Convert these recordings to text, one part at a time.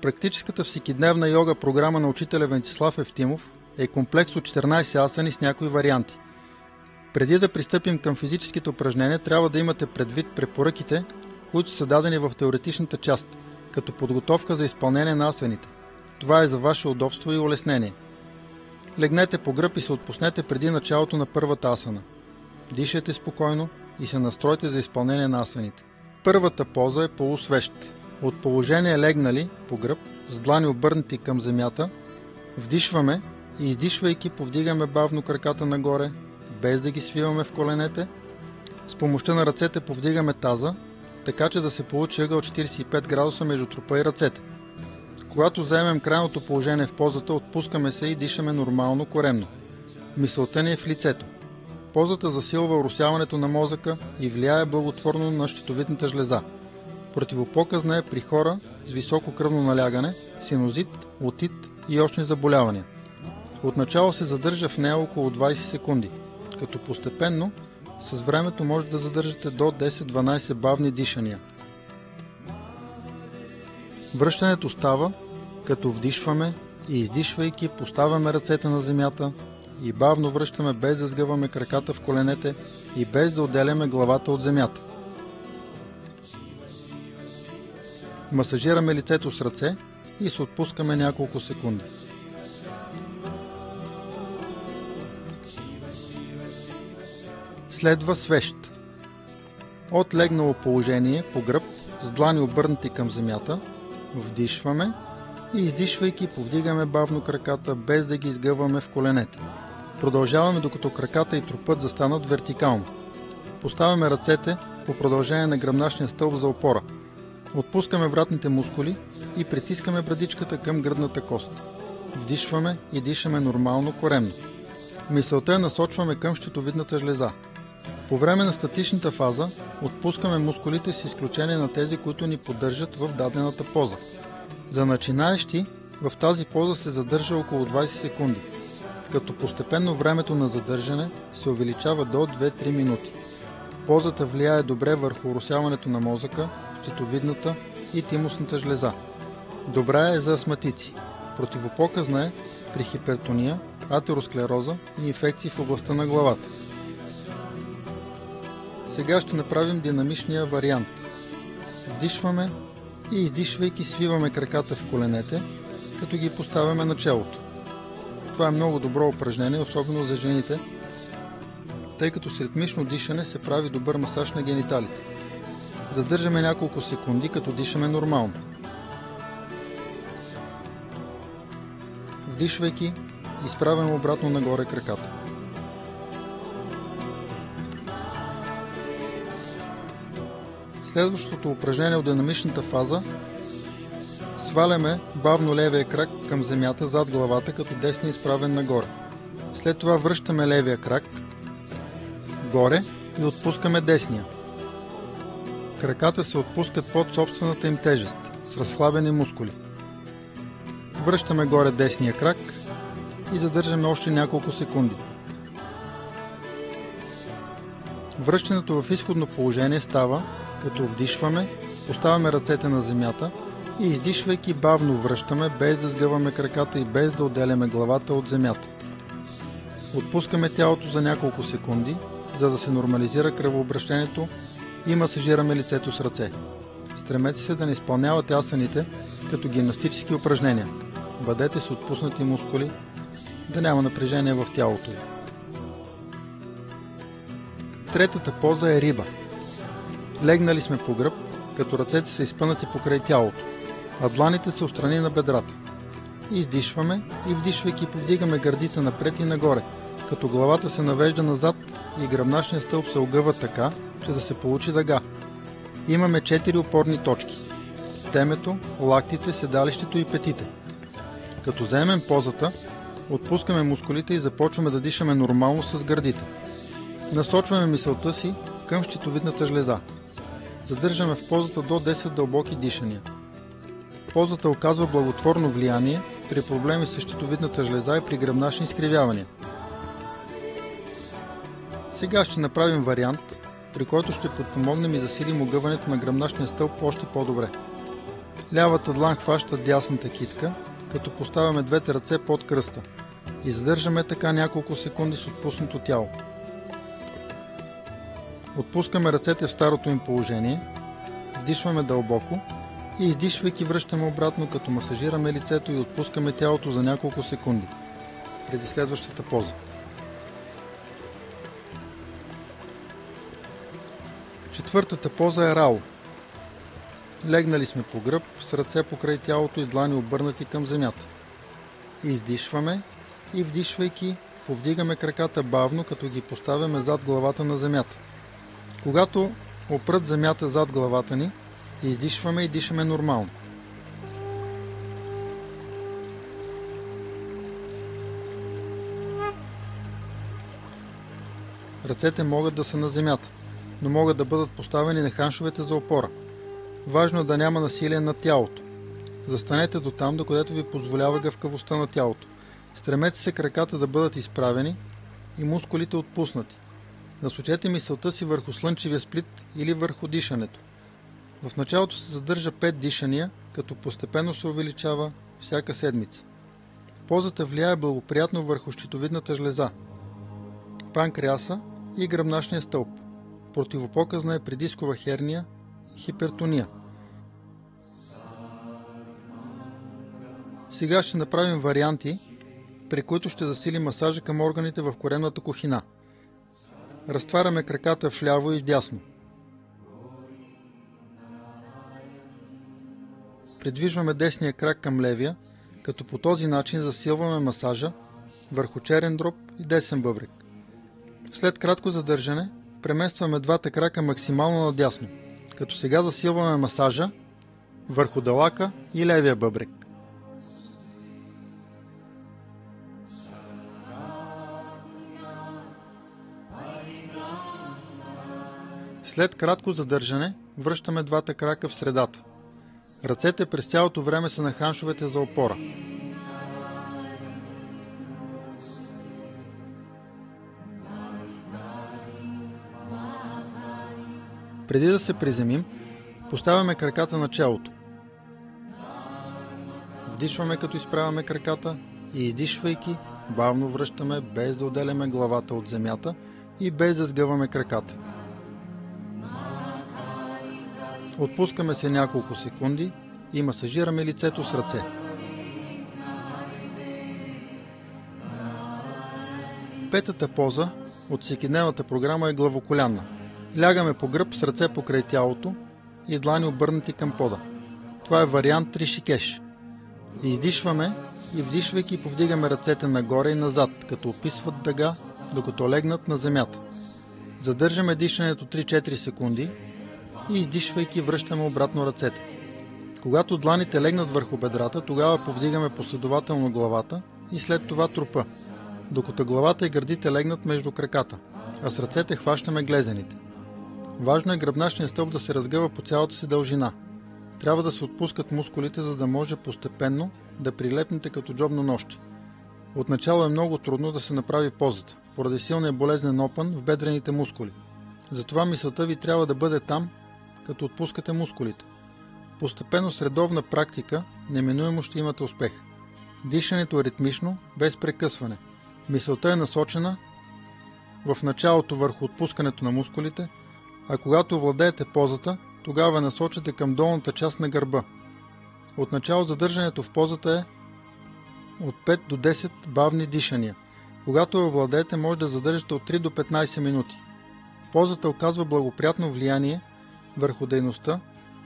Практическата всекидневна йога програма на учителя Венцислав Евтимов е комплекс от 14 асани с някои варианти. Преди да пристъпим към физическите упражнения, трябва да имате предвид препоръките, които са дадени в теоретичната част, като подготовка за изпълнение на асаните. Това е за ваше удобство и улеснение. Легнете по гръб и се отпуснете преди началото на първата асана. Дишайте спокойно и се настройте за изпълнение на асаните. Първата поза е полусвещ. От положение легнали по гръб, с длани обърнати към земята, вдишваме и издишвайки повдигаме бавно краката нагоре, без да ги свиваме в коленете. С помощта на ръцете повдигаме таза, така че да се получи ъгъл 45 градуса между трупа и ръцете. Когато заемем крайното положение в позата, отпускаме се и дишаме нормално, коремно. Мисълта ни е в лицето. Позата засилва оросяването на мозъка и влияе благотворно на щитовидната жлеза. Противопоказна е при хора с високо кръвно налягане, синузит, отит и очни заболявания. Отначало се задържа в нея около 20 секунди, като постепенно с времето може да задържате до 10-12 бавни дишания. Връщането става, като вдишваме и издишвайки поставяме ръцете на земята и бавно връщаме без да сгъваме краката в коленете и без да отделяме главата от земята. Масажираме лицето с ръце и се отпускаме няколко секунди. Следва свещ. От легнало положение по гръб, с длани обърнати към земята, вдишваме и издишвайки повдигаме бавно краката, без да ги изгъваме в коленете. Продължаваме докато краката и трупът застанат вертикално. Поставяме ръцете по продължение на гръбначния стълб за опора. Отпускаме вратните мускули и притискаме брадичката към гръдната кост. Вдишваме и дишаме нормално, коремно. Мисълта я насочваме към щитовидната жлеза. По време на статичната фаза отпускаме мускулите с изключение на тези, които ни поддържат в дадената поза. За начинаещи в тази поза се задържа около 20 секунди, като постепенно времето на задържане се увеличава до 2-3 минути. Позата влияе добре върху оросяването на мозъка, щитовидната и тимусната жлеза. Добра е за астматици. Противопоказна е при хипертония, атеросклероза и инфекции в областта на главата. Сега ще направим динамичния вариант. Вдишваме и издишвайки свиваме краката в коленете, като ги поставяме на челото. Това е много добро упражнение, особено за жените, тъй като с ритмично дишане се прави добър масаж на гениталите. Задържаме няколко секунди, като дишаме нормално. Вдишвайки, изправяме обратно нагоре краката. Следващото упражнение от динамичната фаза, сваляме бавно левия крак към земята зад главата, като десния изправен нагоре. След това връщаме левия крак горе и отпускаме десния. Краката се отпускат под собствената им тежест, с разхлабени мускули. Връщаме горе десния крак и задържаме още няколко секунди. Връщането в изходно положение става, като вдишваме, поставяме ръцете на земята и издишвайки бавно връщаме, без да сгъваме краката и без да отделяме главата от земята. Отпускаме тялото за няколко секунди, за да се нормализира кръвообращението и масажираме лицето с ръце. Стремете се да не изпълнявате асаните като гимнастически упражнения. Бъдете с отпуснати мускули, да няма напрежение в тялото ви. Третата поза е риба. Легнали сме по гръб, като ръцете са изпънати покрай тялото, а дланите са отстрани на бедрата. Издишваме и вдишвайки повдигаме гърдите напред и нагоре, като главата се навежда назад и гръбначният стълб се огъва така, че да се получи дъга. Имаме 4 опорни точки – темето, лактите, седалището и петите. Като заемем позата, отпускаме мускулите и започваме да дишаме нормално с гърдите. Насочваме мисълта си към щитовидната жлеза. Задържаме в позата до 10 дълбоки дишания. Позата оказва благотворно влияние при проблеми с щитовидната жлеза и при гръбначни изкривявания. Сега ще направим вариант, при който ще подпомогнем и засилим огъването на гръбначния стълб още по-добре. Лявата длан хваща дясната китка, като поставяме двете ръце под кръста и задържаме така няколко секунди с отпуснато тяло. Отпускаме ръцете в старото им положение, вдишваме дълбоко и издишвайки връщаме обратно, като масажираме лицето и отпускаме тялото за няколко секунди преди следващата поза. Четвъртата поза е рао. Легнали сме по гръб, с ръце покрай тялото и длани обърнати към земята. Издишваме и вдишвайки, повдигаме краката бавно, като ги поставяме зад главата на земята. Когато опрат земята зад главата ни, издишваме и дишаме нормално. Ръцете могат да са на земята, но могат да бъдат поставени на ханшовете за опора. Важно е да няма насилие над тялото. Застанете до там, докъдето ви позволява гъвкавостта на тялото. Стремете се краката да бъдат изправени и мускулите отпуснати. Насочете мисълта си върху слънчевия сплит или върху дишането. В началото се задържа 5 дишания, като постепенно се увеличава всяка седмица. Позата влияе благоприятно върху щитовидната жлеза, панкреаса и гръбначния стълб. Противопоказна е при дискова херния и хипертония. Сега ще направим варианти, при които ще засилим масажа към органите в коремната кухина. Разтваряме краката вляво и вдясно. Придвижваме десния крак към левия, като по този начин засилваме масажа върху черен дроб и десен бъбрек. След кратко задържане, преместваме двата крака максимално надясно, като сега засилваме масажа върху далака и левия бъбрек. След кратко задържане, връщаме двата крака в средата. Ръцете през цялото време са на ханшовете за опора. Преди да се приземим, поставяме краката на челото. Вдишваме, като изправяме краката и издишвайки, бавно връщаме, без да отделяме главата от земята и без да сгъваме краката. Отпускаме се няколко секунди и масажираме лицето с ръце. Петата поза от всекидневната програма е главоколянна. Лягаме по гръб с ръце покрай тялото и длани обърнати към пода. Това е вариант Ришикеш. Издишваме и вдишвайки повдигаме ръцете нагоре и назад, като описват дъга, докато легнат на земята. Задържаме дишането 3-4 секунди и издишвайки връщаме обратно ръцете. Когато дланите легнат върху бедрата, тогава повдигаме последователно главата и след това трупа, докато главата и гърдите легнат между краката, а с ръцете хващаме глезените. Важно е гръбначният стълб да се разгъва по цялата си дължина. Трябва да се отпускат мускулите, за да може постепенно да прилепнете като джобно нощче. Отначало е много трудно да се направи позата, поради силния болезнен опън в бедрените мускули. Затова мисълта ви трябва да бъде там, като отпускате мускулите. Постепенно с редовна практика неминуемо ще имате успех. Дишането е ритмично, без прекъсване. Мисълта е насочена в началото върху отпускането на мускулите, а когато владеете позата, тогава насочите към долната част на гърба. Отначало задържането в позата е от 5 до 10 бавни дишания. Когато я владеете, може да задържате от 3 до 15 минути. Позата оказва благоприятно влияние върху дейността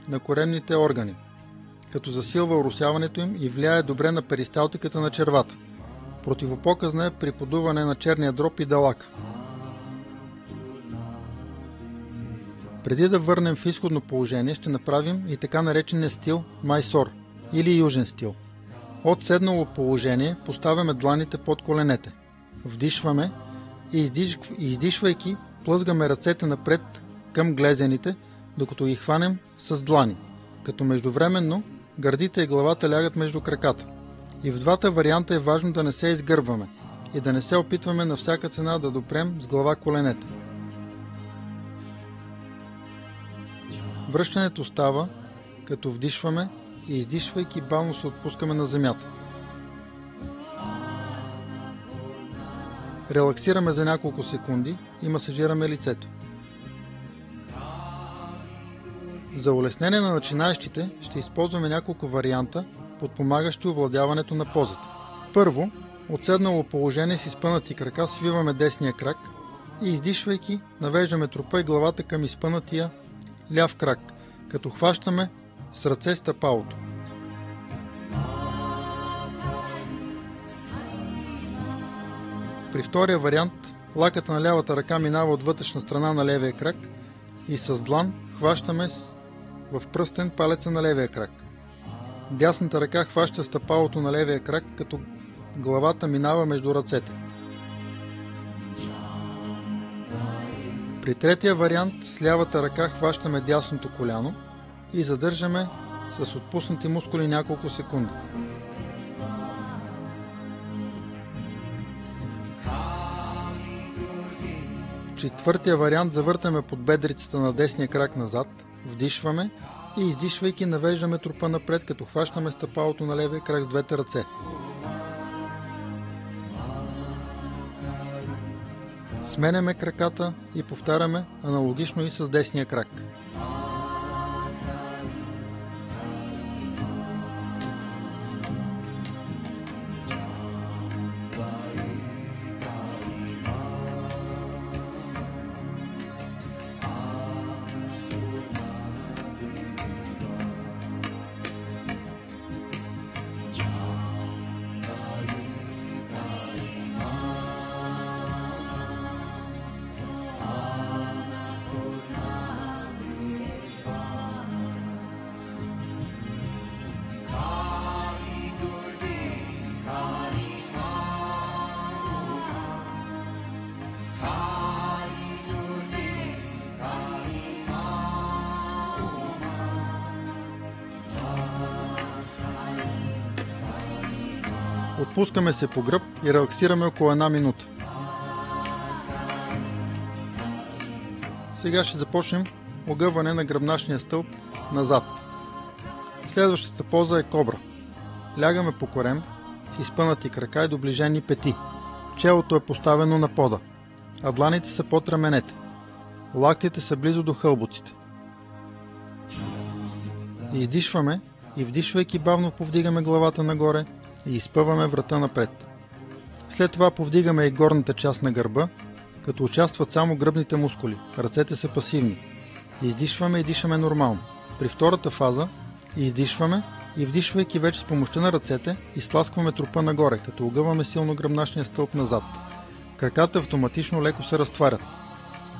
на коремните органи, като засилва оросяването им и влияе добре на перисталтиката на червата. Противопоказна е при подуване на черния дроб и далака. Преди да върнем в изходно положение, ще направим и така наречения стил Майсор или южен стил. От седнало положение поставяме дланите под коленете. Вдишваме и издишвайки плъзгаме ръцете напред към глезените, докато ги хванем с длани, като междувременно гърдите и главата лягат между краката. И в двата варианта е важно да не се изгърбваме и да не се опитваме на всяка цена да допрем с глава коленете. Връщането става, като вдишваме и издишвайки бавно се отпускаме на земята. Релаксираме за няколко секунди и масажираме лицето. За улеснение на начинаещите ще използваме няколко варианта, подпомагащи овладяването на позата. Първо, от седнало положение с изпънати крака свиваме десния крак и издишвайки навеждаме трупа и главата към изпънатия ляв крак, като хващаме с ръце стъпалото. При втория вариант лаката на лявата ръка минава от вътрешна страна на левия крак и с длан хващаме в пръстен палеца на левия крак. Дясната ръка хваща стъпалото на левия крак, като главата минава между ръцете. При третия вариант с лявата ръка хващаме дясното коляно и задържаме с отпуснати мускули няколко секунди. Четвъртия вариант завъртаме подбедрицата на десния крак назад, вдишваме и издишвайки навеждаме трупа напред, като хващаме стъпалото на левия крак с двете ръце. Сменяме краката и повтаряме аналогично и с десния крак. Отпускаме се по гръб и релаксираме около 1 минута. Сега ще започнем огъване на гръбначния стълб назад. Следващата поза е кобра. Лягаме по корем с изпънати крака и доближени пети. Челото е поставено на пода, а дланите са под раменете. Лактите са близо до хълбоците. Издишваме и вдишвайки бавно повдигаме главата нагоре и изпъваме врата напред. След това повдигаме и горната част на гърба, като участват само гръбните мускули. Ръцете са пасивни. Издишваме и дишаме нормално. При втората фаза издишваме и вдишвайки вече с помощта на ръцете изтласкваме трупа нагоре, като огъваме силно гръбначния стълб назад. Краката автоматично леко се разтварят.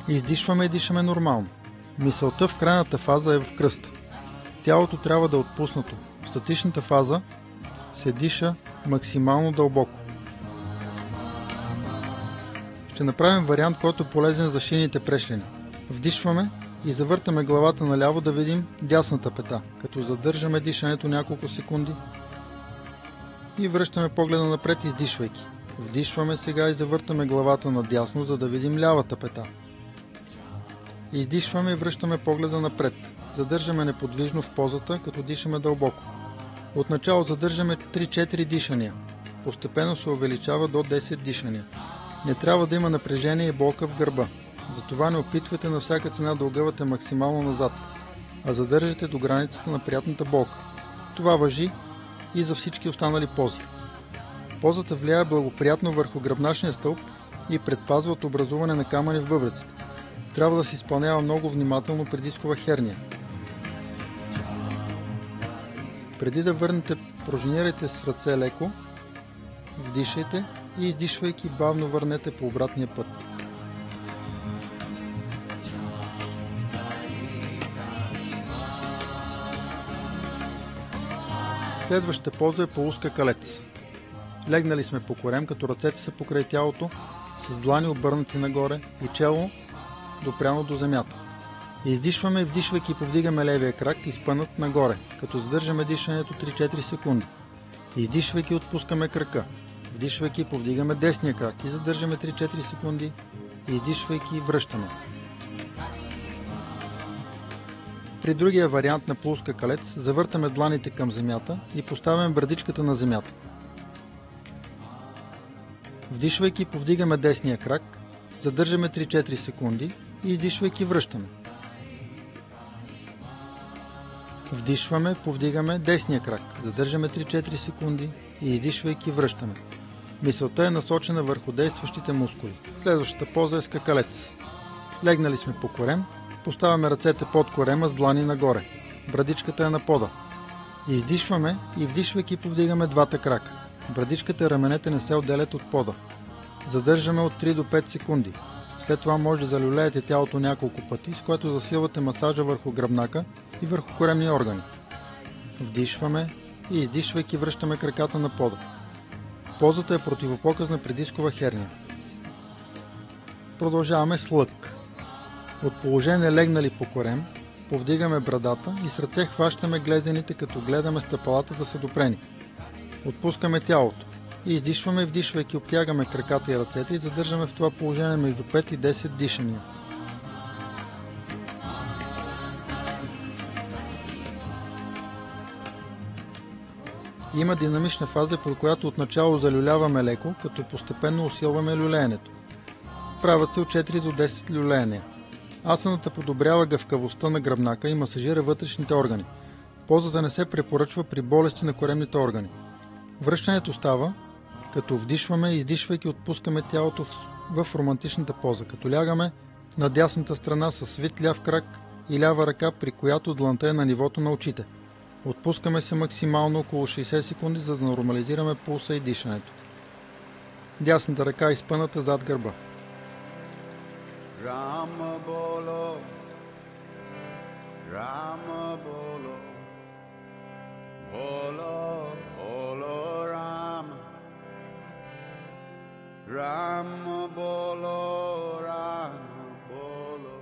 Издишваме и дишаме нормално. Мисълта в крайната фаза е в кръста. Тялото трябва да е отпуснато. В статичната фаза се диша максимално дълбоко. Ще направим вариант, който е полезен за шийните прешлени. Вдишваме и завъртаме главата наляво да видим дясната пета, като задържаме дишането няколко секунди и връщаме погледа напред, издишвайки. Вдишваме сега и завъртаме главата надясно, за да видим лявата пета. Издишваме и връщаме погледа напред. Задържаме неподвижно в позата, като дишаме дълбоко. Отначало задържаме 3-4 дишания. Постепенно се увеличава до 10 дишания. Не трябва да има напрежение и болка в гърба. Затова не опитвайте на всяка цена да огъвате максимално назад, а задържате до границата на приятната болка. Това важи и за всички останали пози. Позата влияе благоприятно върху гръбначния стълб и предпазва от образуване на камъни в бъбреците. Трябва да се изпълнява много внимателно при дискова херния. Преди да върнете, пружинирайте с ръце леко, вдишайте и издишвайки бавно върнете по обратния път. Следващата поза е полуска калец. Легнали сме по корем, като ръцете са покрай тялото, с длани обърнати нагоре и чело допряно до земята. Издишваме и вдишвайки повдигаме левия крак изпънат нагоре, като задържаме дишането 3-4 секунди. Издишвайки отпускаме крака. Вдишвайки повдигаме десния крак и задържаме 3-4 секунди. Издишвайки връщаме. При другия вариант на полускакалец завъртаме дланите към земята и поставяме брадичката на земята. Вдишвайки, повдигаме десния крак, задържаме 3-4 секунди и издишвайки връщаме. Вдишваме, повдигаме десния крак, задържаме 3-4 секунди и издишвайки връщаме. Мисълта е насочена върху действащите мускули. Следващата поза е скакалец. Легнали сме по корем, поставяме ръцете под корема с длани нагоре. Брадичката е на пода. Издишваме и вдишвайки повдигаме двата крака. Брадичката и раменете не се отделят от пода. Задържаме от 3 до 5 секунди. След това може да залюлеете тялото няколко пъти, с което засилвате масажа върху гръбнака и върху коремни органи. Вдишваме и издишвайки връщаме краката на пода. Позата е противопоказна при дискова херния. Продължаваме с лък. От положение легнали по корем, повдигаме брадата и с ръце хващаме глезените, като гледаме стъпалата да са допрени. Отпускаме тялото и издишваме, вдишвайки обтягаме краката и ръцете и задържаме в това положение между 5 и 10 дишания. Има динамична фаза, при която отначало залюляваме леко, като постепенно усилваме люлеенето. Правят се от 4 до 10 люлеения. Асаната подобрява гъвкавостта на гръбнака и масажира вътрешните органи. Позата не се препоръчва при болести на коремните органи. Връщането става, като вдишваме и издишвайки отпускаме тялото в романтичната поза, като лягаме на дясната страна със свит ляв крак и лява ръка, при която дланта е на нивото на очите. Отпускаме се максимално около 60 секунди, за да нормализираме пулса и дишането. Дясната ръка е изпъната зад гърба. Rama bolo, Rama bolo, bolo, bolo Rama, Rama bolo, Rama bolo,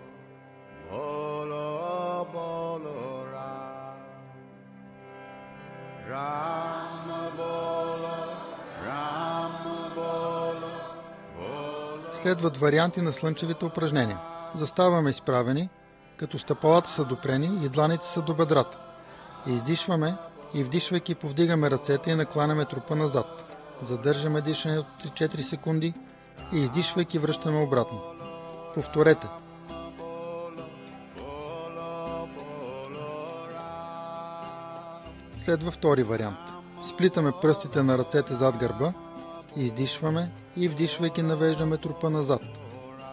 bolo, bolo Rama, Rama bolo, Rama bolo. Следват варианти на слънчевите упражнения. Заставаме изправени, като стъпалата са допрени и дланите са до бедрата. Издишваме и вдишвайки повдигаме ръцете и накланяме трупа назад. Задържаме дишане от 3-4 секунди и издишвайки връщаме обратно. Повторете. Следва втори вариант. Сплитаме пръстите на ръцете зад гърба, издишваме и вдишвайки навеждаме трупа назад.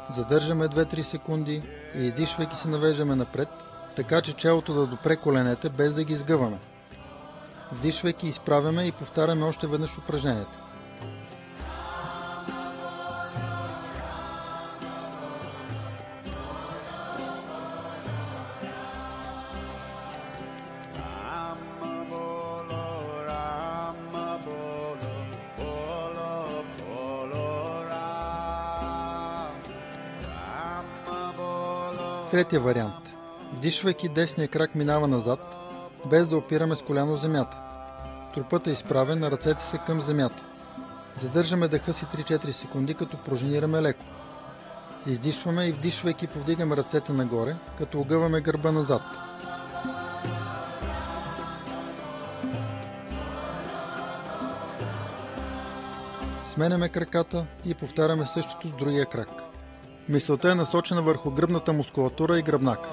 Задържаме 2-3 секунди и издишвайки се навеждаме напред, така че челото да допре коленете без да ги изгъваме. Вдишвайки изправяме и повтаряме още веднъж упражнението. Третия вариант. Вдишвайки десния крак минава назад, без да опираме с коляно земята. Трупът е изправен, а ръцете са към земята. Задържаме дъха си 3-4 секунди, като пружинираме леко. Издишваме и вдишвайки повдигаме ръцете нагоре, като огъваме гърба назад. Сменяме краката и повтаряме същото с другия крак. Мисълта е насочена върху гръбната мускулатура и гръбнака.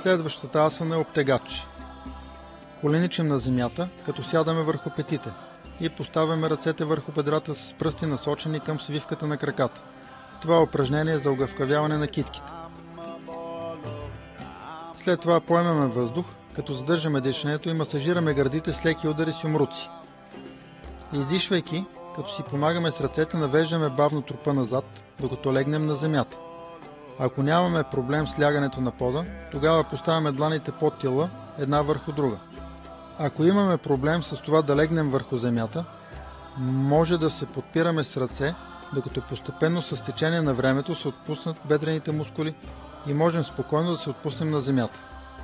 Следващата асана е обтегач. Коленичим на земята, като сядаме върху петите и поставяме ръцете върху бедрата с пръсти насочени към свивката на краката. Това упражнение е за огъвкавяване на китките. След това поемаме въздух, като задържаме дишането и масажираме гърдите с леки удари с юмруци. Издишвайки, като си помагаме с ръцете, навеждаме бавно трупа назад, докато легнем на земята. Ако нямаме проблем с лягането на пода, тогава поставяме дланите под тила, една върху друга. Ако имаме проблем с това да легнем върху земята, може да се подпираме с ръце, докато постепенно с течение на времето се отпуснат бедрените мускули и можем спокойно да се отпуснем на земята.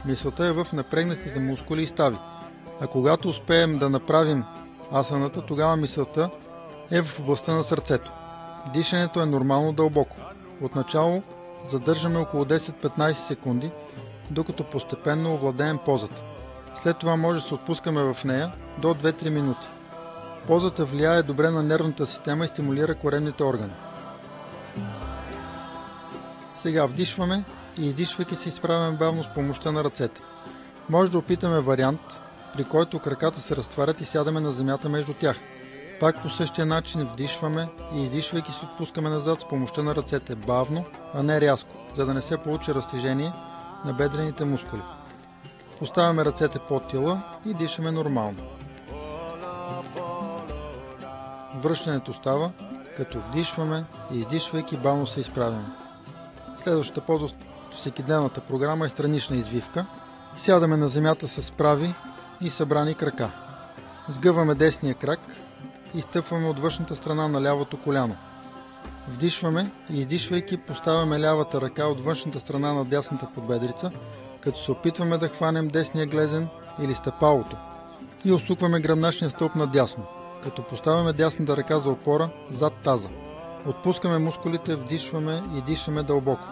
Мисълта е в напрегнатите мускули и стави. А когато успеем да направим асаната, тогава мисълта е в областта на сърцето. Дишането е нормално дълбоко. Отначало задържаме около 10-15 секунди, докато постепенно овладеем позата. След това може да се отпускаме в нея до 2-3 минути. Позата влияе добре на нервната система и стимулира коремните органи. Сега вдишваме и издишвайки се изправяме бавно с помощта на ръцете. Може да опитаме вариант, при който краката се разтварят и сядаме на земята между тях. Пак по същия начин вдишваме и издишвайки се отпускаме назад с помощта на ръцете, бавно, а не рязко, за да не се получи разтежение на бедрените мускули. Поставяме ръцете под тила и дишаме нормално. Връщането става, като вдишваме и издишвайки бавно се изправяме. Следващата поза в всекидневната програма е странична извивка. Сядаме на земята с прави и събрани крака. Сгъваме десния крак и стъпваме от външната страна на лявото коляно. Вдишваме и издишвайки поставяме лявата ръка от външната страна на дясната подбедрица, като се опитваме да хванем десния глезен или стъпалото и усукваме гръбначния стълб надясно, като поставяме дясната ръка за опора зад таза. Отпускаме мускулите, вдишваме и дишаме дълбоко.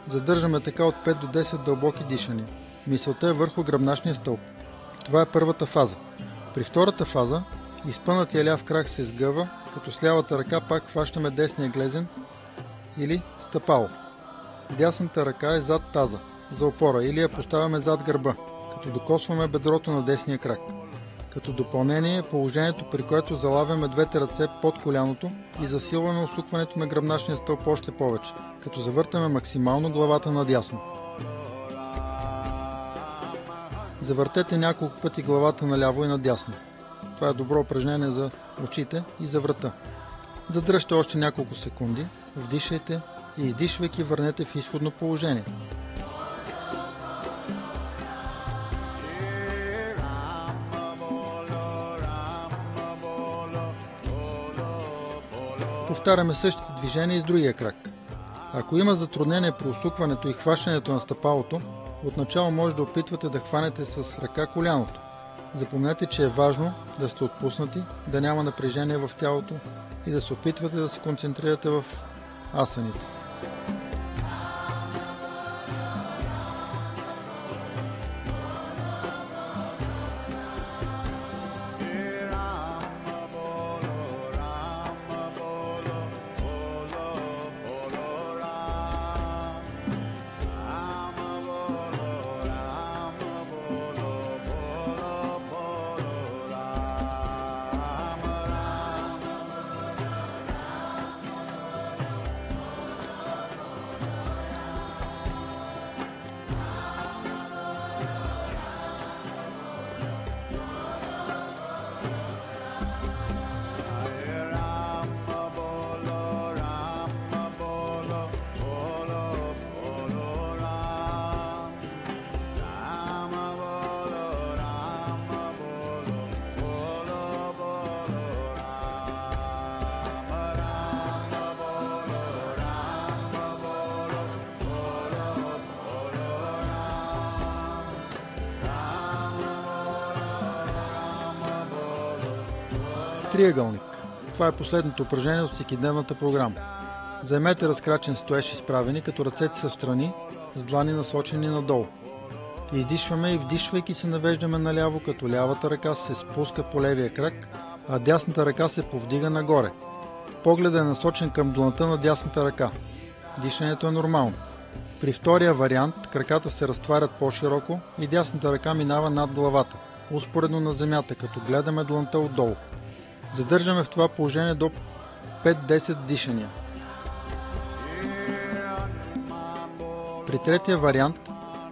Задържаме така от 5 до 10 дълбоки дишания. Мисълта е върху гръбначния стълб. Това е първата фаза. При втората фаза изпънатия ляв крак се сгъва, като с лявата ръка пак хващаме десния глезен или стъпало. Дясната ръка е зад таза, за опора, или я поставяме зад гърба, като докосваме бедрото на десния крак. Като допълнение е положението, при което залавяме двете ръце под коляното и засилваме усукването на гръбначния стълб още повече, като завъртаме максимално главата надясно. Завъртете няколко пъти главата наляво и надясно. Това е добро упражнение за очите и за врата. Задръжте още няколко секунди, вдишайте и издишвайки върнете в изходно положение. Повтаряме същите движения и с другия крак. Ако има затруднение при усукването и хващането на стъпалото, отначало може да опитвате да хванете с ръка коляното. Запомнете, че е важно да сте отпуснати, да няма напрежение в тялото и да се опитвате да се концентрирате в асаните. Триъгълник. Това е последното упражнение от всекидневната програма. Заемете разкрачен стоеж изправени, като ръцете са встрани, с длани насочени надолу. Издишваме и вдишвайки се навеждаме наляво, като лявата ръка се спуска по левия крак, а дясната ръка се повдига нагоре. Погледът е насочен към длънта на дясната ръка. Дишането е нормално. При втория вариант краката се разтварят по-широко и дясната ръка минава над главата, успоредно на земята, като гледаме длънта отдолу. Задържаме в това положение до 5-10 дишания. При третия вариант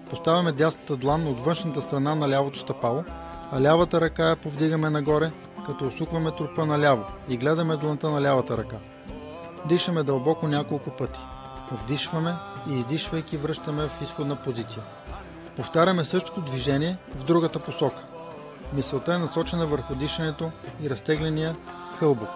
поставяме дясната длан от външната страна на лявото стъпало, а лявата ръка я повдигаме нагоре, като усукваме трупа наляво и гледаме дланта на лявата ръка. Дишаме дълбоко няколко пъти. Вдишваме и издишвайки връщаме в изходна позиция. Повтаряме същото движение в другата посока. Мисълта е насочена върху дишането и разтегления хълбок.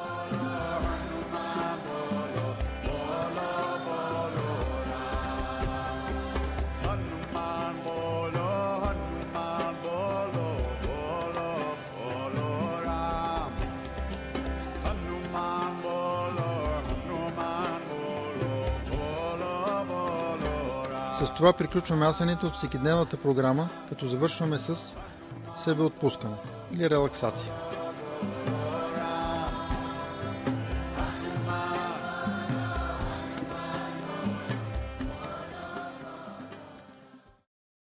С това приключваме асаните от всекидневната програма, като завършваме с себеотпускане или релаксация.